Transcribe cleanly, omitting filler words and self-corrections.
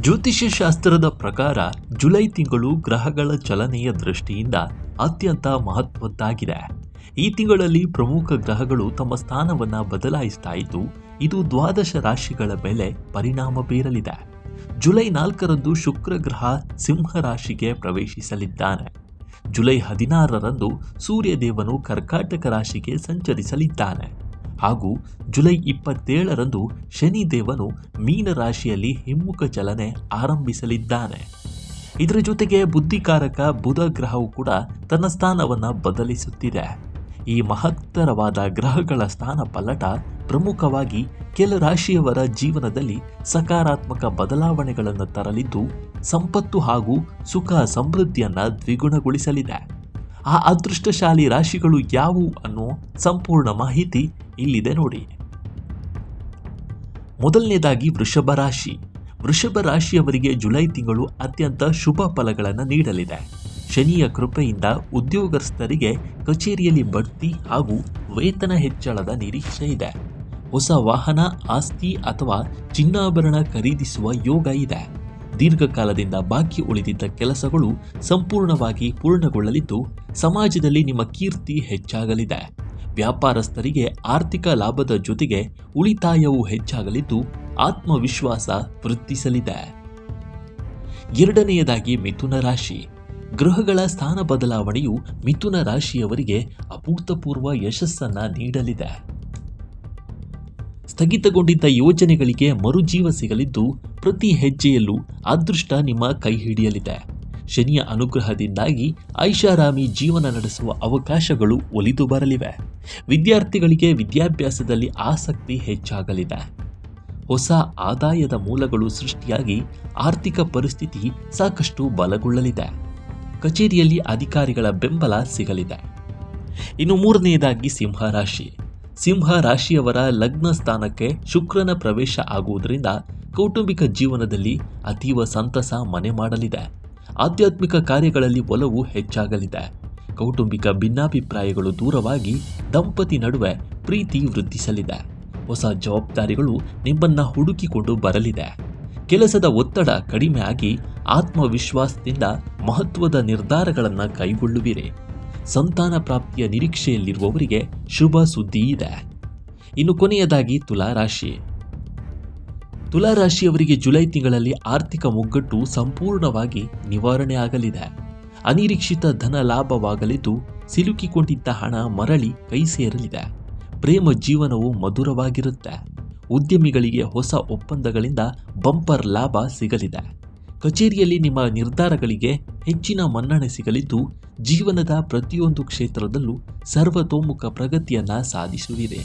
ಜ್ಯೋತಿಷ್ಯ ಶಾಸ್ತ್ರದ ಪ್ರಕಾರ ಜುಲೈ ತಿಂಗಳು ಗ್ರಹಗಳ ಚಲನೆಯ ದೃಷ್ಟಿಯಿಂದ ಅತ್ಯಂತ ಮಹತ್ವದ್ದಾಗಿದೆ. ಈ ತಿಂಗಳಲ್ಲಿ ಪ್ರಮುಖ ಗ್ರಹಗಳು ತಮ್ಮ ಸ್ಥಾನವನ್ನು ಬದಲಾಯಿಸ್ತಾ ಇದ್ದು, ಇದು ದ್ವಾದಶ ರಾಶಿಗಳ ಮೇಲೆ ಪರಿಣಾಮ ಬೀರಲಿದೆ. ಜುಲೈ 4ರಂದು ಶುಕ್ರ ಗ್ರಹ ಸಿಂಹ ರಾಶಿಗೆ ಪ್ರವೇಶಿಸಲಿದ್ದಾನೆ. ಜುಲೈ 16ರಂದು ಸೂರ್ಯದೇವನು ಕರ್ಕಾಟಕ ರಾಶಿಗೆ ಸಂಚರಿಸಲಿದ್ದಾನೆ. ಹಾಗೂ ಜುಲೈ 27ರಂದು ಶನಿದೇವನು ಮೀನ ರಾಶಿಯಲ್ಲಿ ಹಿಮ್ಮುಖ ಚಲನೆ ಆರಂಭಿಸಲಿದ್ದಾನೆ. ಇದರ ಜೊತೆಗೆ ಬುದ್ಧಿಕಾರಕ ಬುಧ ಗ್ರಹವು ಕೂಡ ತನ್ನ ಸ್ಥಾನವನ್ನು ಬದಲಿಸುತ್ತಿದೆ. ಈ ಮಹತ್ತರವಾದ ಗ್ರಹಗಳ ಸ್ಥಾನ ಪಲ್ಲಟ ಪ್ರಮುಖವಾಗಿ ಕೆಲ ರಾಶಿಯವರ ಜೀವನದಲ್ಲಿ ಸಕಾರಾತ್ಮಕ ಬದಲಾವಣೆಗಳನ್ನು ತರಲಿದ್ದು, ಸಂಪತ್ತು ಹಾಗೂ ಸುಖ ಸಮೃದ್ಧಿಯನ್ನು ದ್ವಿಗುಣಗೊಳಿಸಲಿದೆ. ಆ ಅದೃಷ್ಟಶಾಲಿ ರಾಶಿಗಳು ಯಾವುವು ಅನ್ನೋ ಸಂಪೂರ್ಣ ಮಾಹಿತಿ ಇಲ್ಲಿದೆ ನೋಡಿ. ಮೊದಲನೇದಾಗಿ ವೃಷಭ ರಾಶಿ. ವೃಷಭ ರಾಶಿಯವರಿಗೆ ಜುಲೈ ತಿಂಗಳು ಅತ್ಯಂತ ಶುಭ ಫಲಗಳನ್ನು ನೀಡಲಿದೆ. ಶನಿಯ ಕೃಪೆಯಿಂದ ಉದ್ಯೋಗಸ್ಥರಿಗೆ ಕಚೇರಿಯಲ್ಲಿ ಬಡ್ತಿ ಹಾಗೂ ವೇತನ ಹೆಚ್ಚಳದ ನಿರೀಕ್ಷೆ ಇದೆ. ಹೊಸ ವಾಹನ, ಆಸ್ತಿ ಅಥವಾ ಚಿನ್ನಾಭರಣ ಖರೀದಿಸುವ ಯೋಗ ಇದೆ. ದೀರ್ಘಕಾಲದಿಂದ ಬಾಕಿ ಉಳಿದಿದ್ದ ಕೆಲಸಗಳು ಸಂಪೂರ್ಣವಾಗಿ ಪೂರ್ಣಗೊಳ್ಳಲಿದ್ದು, ಸಮಾಜದಲ್ಲಿ ನಿಮ್ಮ ಕೀರ್ತಿ ಹೆಚ್ಚಾಗಲಿದೆ. ವ್ಯಾಪಾರಸ್ಥರಿಗೆ ಆರ್ಥಿಕ ಲಾಭದ ಜೊತೆಗೆ ಉಳಿತಾಯವೂ ಹೆಚ್ಚಾಗಲಿದ್ದು, ಆತ್ಮವಿಶ್ವಾಸ ವೃದ್ಧಿಸಲಿದೆ. ಎರಡನೆಯದಾಗಿ ಮಿಥುನ ರಾಶಿ. ಗ್ರಹಗಳ ಸ್ಥಾನ ಬದಲಾವಣೆಯು ಮಿಥುನ ರಾಶಿಯವರಿಗೆ ಅಭೂತಪೂರ್ವ ಯಶಸ್ಸನ್ನು ನೀಡಲಿದೆ. ಸ್ಥಗಿತಗೊಂಡಿದ್ದ ಯೋಜನೆಗಳಿಗೆ ಮರುಜೀವ ಸಿಗಲಿದ್ದು, ಪ್ರತಿ ಹೆಜ್ಜೆಯಲ್ಲೂ ಅದೃಷ್ಟ ನಿಮ್ಮ ಕೈ ಹಿಡಿಯಲಿದೆ. ಶನಿಯ ಅನುಗ್ರಹದಿಂದಾಗಿ ಐಷಾರಾಮಿ ಜೀವನ ನಡೆಸುವ ಅವಕಾಶಗಳು ಒಲಿದು ಬರಲಿವೆ. ವಿದ್ಯಾರ್ಥಿಗಳಿಗೆ ವಿದ್ಯಾಭ್ಯಾಸದಲ್ಲಿ ಆಸಕ್ತಿ ಹೆಚ್ಚಾಗಲಿದೆ. ಹೊಸ ಆದಾಯದ ಮೂಲಗಳು ಸೃಷ್ಟಿಯಾಗಿ ಆರ್ಥಿಕ ಪರಿಸ್ಥಿತಿ ಸಾಕಷ್ಟು ಬಲಗೊಳ್ಳಲಿದೆ. ಕಚೇರಿಯಲ್ಲಿ ಅಧಿಕಾರಿಗಳ ಬೆಂಬಲ ಸಿಗಲಿದೆ. ಇನ್ನು ಮೂರನೆಯದಾಗಿ ಸಿಂಹ ರಾಶಿ. ಸಿಂಹ ರಾಶಿಯವರ ಲಗ್ನ ಸ್ಥಾನಕ್ಕೆ ಶುಕ್ರನ ಪ್ರವೇಶ ಆಗುವುದರಿಂದ ಕೌಟುಂಬಿಕ ಜೀವನದಲ್ಲಿ ಅತೀವ ಸಂತಸ ಮನೆ ಮಾಡಲಿದೆ. ಆಧ್ಯಾತ್ಮಿಕ ಕಾರ್ಯಗಳಲ್ಲಿ ಒಲವು ಹೆಚ್ಚಾಗಲಿದೆ. ಕೌಟುಂಬಿಕ ಭಿನ್ನಾಭಿಪ್ರಾಯಗಳು ದೂರವಾಗಿ ದಂಪತಿ ನಡುವೆ ಪ್ರೀತಿ ವೃದ್ಧಿಸಲಿದೆ. ಹೊಸ ಜವಾಬ್ದಾರಿಗಳು ನಿಮ್ಮನ್ನು ಹುಡುಕಿಕೊಂಡು ಬರಲಿದೆ. ಕೆಲಸದ ಒತ್ತಡ ಕಡಿಮೆ ಆಗಿ ಆತ್ಮವಿಶ್ವಾಸದಿಂದ ಮಹತ್ವದ ನಿರ್ಧಾರಗಳನ್ನು ಕೈಗೊಳ್ಳುವಿರಿ. ಸಂತಾನ ಪ್ರಾಪ್ತಿಯ ನಿರೀಕ್ಷೆಯಲ್ಲಿರುವವರಿಗೆ ಶುಭ ಸುದ್ದಿ ಇದೆ. ಇನ್ನು ಕೊನೆಯದಾಗಿ ತುಲಾರಾಶಿ. ತುಲಾರಾಶಿಯವರಿಗೆ ಜುಲೈ ತಿಂಗಳಲ್ಲಿ ಆರ್ಥಿಕ ಮುಗ್ಗಟ್ಟು ಸಂಪೂರ್ಣವಾಗಿ ನಿವಾರಣೆ ಆಗಲಿದೆ. ಅನಿರೀಕ್ಷಿತ ಧನ ಲಾಭವಾಗಲಿದ್ದು, ಸಿಲುಕಿಕೊಂಡಿದ್ದ ಹಣ ಮರಳಿ ಕೈ ಸೇರಲಿದೆ. ಪ್ರೇಮ ಜೀವನವು ಮಧುರವಾಗಿರುತ್ತೆ. ಉದ್ಯಮಿಗಳಿಗೆ ಹೊಸ ಒಪ್ಪಂದಗಳಿಂದ ಬಂಪರ್ ಲಾಭ ಸಿಗಲಿದೆ. ಕಚೇರಿಯಲ್ಲಿ ನಿಮ್ಮ ನಿರ್ಧಾರಗಳಿಗೆ ಹೆಚ್ಚಿನ ಮನ್ನಣೆ ಸಿಗಲಿದ್ದು, ಜೀವನದ ಪ್ರತಿಯೊಂದು ಕ್ಷೇತ್ರದಲ್ಲೂ ಸರ್ವತೋಮುಖ ಪ್ರಗತಿಯನ್ನು ಸಾಧಿಸುವಿರಿ.